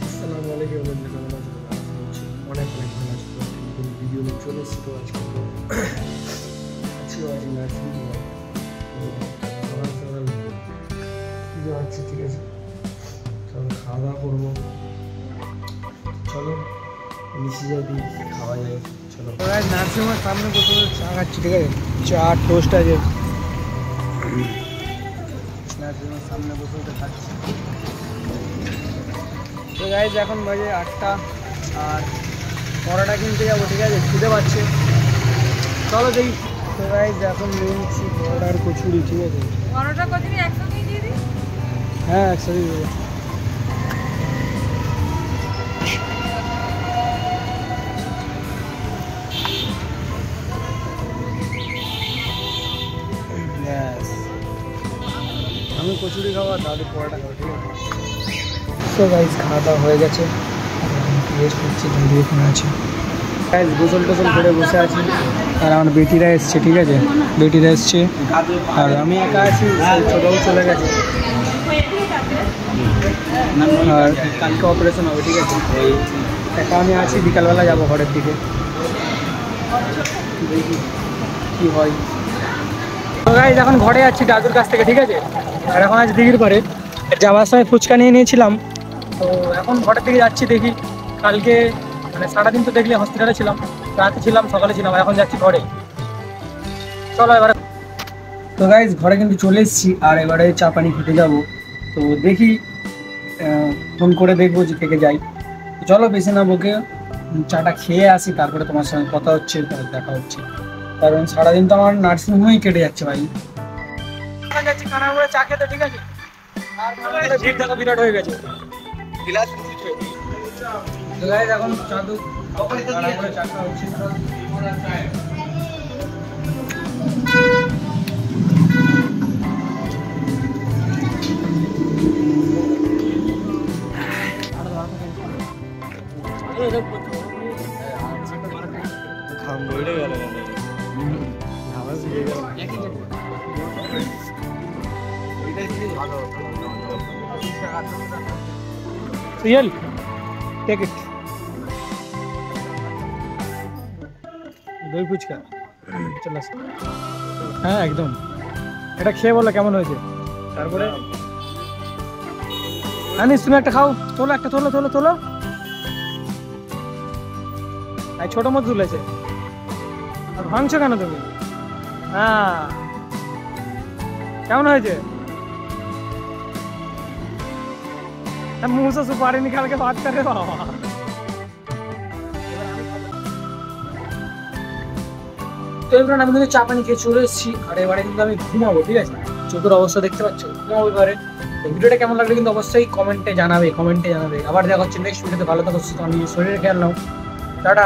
আসসালামু আলাইকুম বন্ধুরা, অনেক অনেক ভালো আছি। ভিডিও নিয়ে চলে এসেছি। তো আজকে আজকে নার্সিং সকাল সকাল পুজো হচ্ছে, ঠিক আছে। চলো খাওয়া দাওয়া করবো, চলো মিশে যাই, দিই খাওয়া যায়। চলো নার্সিং হোমের সামনে বসে চা খাচ্ছি, ঠিক আছে। চা টোস্ট আছে, নার্সিং হোমের সামনে বসে খাচ্ছি। তো গাইজ এখন বাজে 8টা, আর পরোটা কিনতে যাবো, ঠিক আছে। খিদে পাচ্ছে, চলো দেখি। তো গাইজ এখন নিচ্ছি পরোটা আর কচুরি, ঠিক আছে। পরোটা কচুরি একসাথে দিয়ে দিই? হ্যাঁ, একসাথে দেবো। আমি কচুরি খাবো আর দাদু পরোটা খাবো, ঠিক আছে। তো গাইজ খাওয়া দাওয়া হয়ে গেছে, রেস্ট করছি, দাদু এখানে আছে। গাইজ গোসল টোসল করে বসে আছি, আর আমার বেটিরা এসছে, ঠিক আছে। বেটিরা এসছে আর আমি একা আছি, ছোটও চলে গেছে। আর কালকে অপারেশন হবে, ঠিক আছে। একা আমি আছি, বিকালবেলা যাবো ঘরের দিকে, দেখি কী হয়। তো গাইজ এখন ঘরে যাচ্ছি দাদুর কাছ থেকে, ঠিক আছে। আর এখন আজ দিঘির পারে যাওয়ার সময় ফুচকা নিয়ে নিয়েছিলাম, তো এখন ঘরের দিকে যাচ্ছি। দেখি কালকে মানে সারাদিন তো দেখলে হসপিটালে ছিলাম, রাতে ছিলাম, সকালে ছিলাম, এখন যাচ্ছি ঘরে। চলো এবারে। তো গাইজ ঘরে কিন্তু চলে এসেছি, আর এবারে চা পানি খেতে যাবো। তো দেখি ফোন করে দেখবো যে থেকে যাই। চলো বেশি না বকে চাটা খেয়ে আসি, তারপরে তোমার সঙ্গে কথা হচ্ছে, তারপর দেখা হচ্ছে। কারণ সারাদিন তো আমার নার্সিং হোমেই কেটে যাচ্ছে ভাই। যাচ্ছি খানাগুলো চা খেতে, ঠিক আছে। আর ভিড় দেখা বিরাট হয়ে গেছে। এখন চাদু চা খাওয়া হচ্ছে। Real? Take it. দই ফুচকা চলে আসো। হ্যাঁ একদম, এটা খেয়ে বলো কেমন হয়েছে, তারপরে আনিস তুমি একটা খাও। তোলো একটা, তোলো তোলো তোলো। ছোট মতো তুলেছে, আর ভাঙছো কেন তুমি? হ্যাঁ কেমন হয়েছে? मुंह से सुपारी निकाल के बात कर रहे बाबा। তো এবার আমি কিন্তু চা পানি খেয়ে চলে এসেছি, আর এবারে কিন্তু আমি ঘুমাবো, ঠিক আছে। চোখের অবস্থা দেখতে পাচ্ছ, ঘুমাবো এবারে। ভিডিওটা কেমন লাগলো কিন্তু অবশ্যই কমেন্টে জানাবে। আবার দেখা হচ্ছে নেক্সট ভিডিওতে। ভালো থাকো, সুস্থ থাকো, নিজের শরীরে খেয়াল নাও। টাটা।